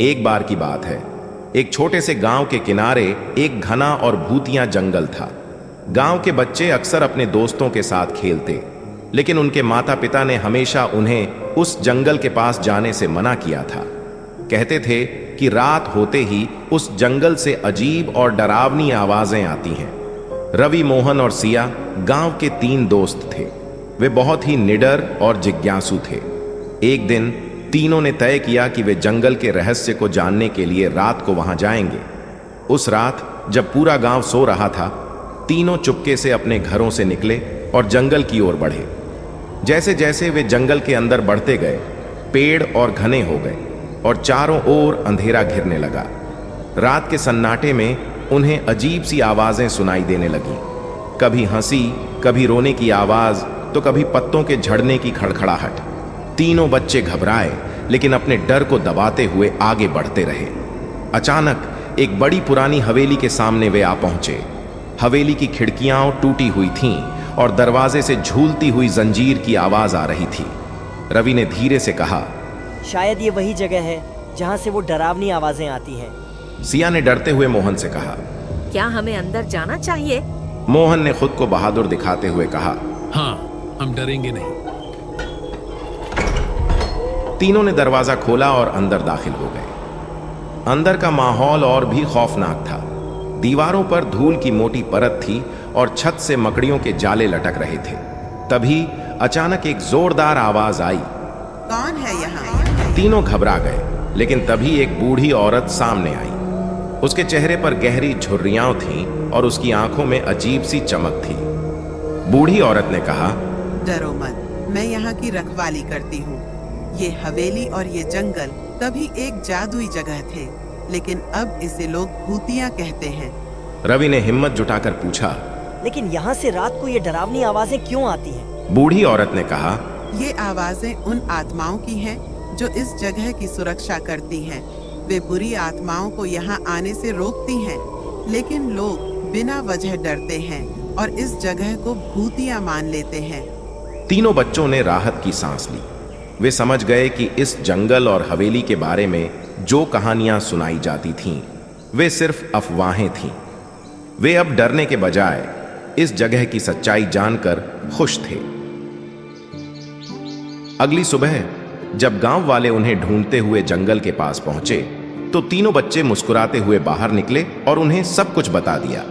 एक बार की बात है, एक छोटे से गांव के किनारे एक घना और भूतिया जंगल था। गांव के बच्चे अक्सर अपने दोस्तों के साथ खेलते, लेकिन उनके माता पिता ने हमेशा उन्हें उस जंगल के पास जाने से मना किया था। कहते थे कि रात होते ही उस जंगल से अजीब और डरावनी आवाजें आती हैं। रवि, मोहन और सिया गांव के 3 दोस्त थे। वे बहुत ही निडर और जिज्ञासु थे। एक दिन तीनों ने तय किया कि वे जंगल के रहस्य को जानने के लिए रात को वहां जाएंगे। उस रात जब पूरा गांव सो रहा था, तीनों चुपके से अपने घरों से निकले और जंगल की ओर बढ़े। जैसे जैसे वे जंगल के अंदर बढ़ते गए, पेड़ और घने हो गए और चारों ओर अंधेरा घिरने लगा। रात के सन्नाटे में उन्हें अजीब सी आवाजें सुनाई देने लगीं। कभी हंसी, कभी रोने की आवाज, तो कभी पत्तों के झड़ने की खड़खड़ाहट। तीनों बच्चे घबराए, लेकिन अपने डर को दबाते हुए आगे बढ़ते रहे। अचानक एक बड़ी पुरानी हवेली के सामने वे आ पहुंचे। हवेली की खिड़कियां टूटी हुई थीं और दरवाजे से झूलती हुई जंजीर की आवाज आ रही थी। रवि ने धीरे से कहा, शायद ये वही जगह है जहां से वो डरावनी आवाजें आती हैं। सिया ने डरते हुए मोहन से कहा, क्या हमें अंदर जाना चाहिए? मोहन ने खुद को बहादुर दिखाते हुए कहा, हाँ, हम डरेंगे नहीं। तीनों ने दरवाजा खोला और अंदर दाखिल हो गए। अंदर का माहौल और भी खौफनाक था। दीवारों पर धूल की मोटी परत थी और छत से मकड़ियों के जाले लटक रहे थे। तभी अचानक एक जोरदार आवाज आई। कौन है यहाँ? तीनों घबरा गए, लेकिन तभी एक बूढ़ी औरत सामने आई। उसके चेहरे पर गहरी झुर्रियां थीं और उसकी आंखों में अजीब सी चमक थी। बूढ़ी औरत ने कहा, डरो मत, मैं यहाँ की रखवाली करती हूँ। ये हवेली और ये जंगल कभी एक जादुई जगह थे, लेकिन अब इसे लोग भूतिया कहते हैं। रवि ने हिम्मत जुटाकर पूछा, लेकिन यहाँ से रात को ये डरावनी आवाजें क्यों आती हैं? बूढ़ी औरत ने कहा, ये आवाजें उन आत्माओं की हैं जो इस जगह की सुरक्षा करती हैं। वे बुरी आत्माओं को यहाँ आने से रोकती हैं, लेकिन लोग बिना वजह डरते हैं और इस जगह को भूतिया मान लेते हैं। तीनों बच्चों ने राहत की सांस ली। वे समझ गए कि इस जंगल और हवेली के बारे में जो कहानियां सुनाई जाती थीं, वे सिर्फ अफवाहें थीं। वे अब डरने के बजाय इस जगह की सच्चाई जानकर खुश थे। अगली सुबह जब गांव वाले उन्हें ढूंढते हुए जंगल के पास पहुंचे, तो तीनों बच्चे मुस्कुराते हुए बाहर निकले और उन्हें सब कुछ बता दिया।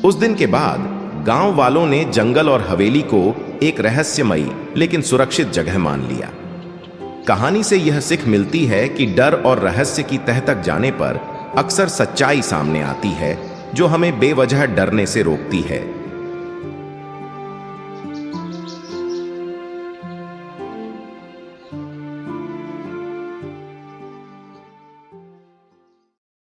उस दिन के बाद गांव वालों ने जंगल और हवेली को एक रहस्यमयी लेकिन सुरक्षित जगह मान लिया। कहानी से यह सीख मिलती है कि डर और रहस्य की तह तक जाने पर अक्सर सच्चाई सामने आती है, जो हमें बेवजह डरने से रोकती है।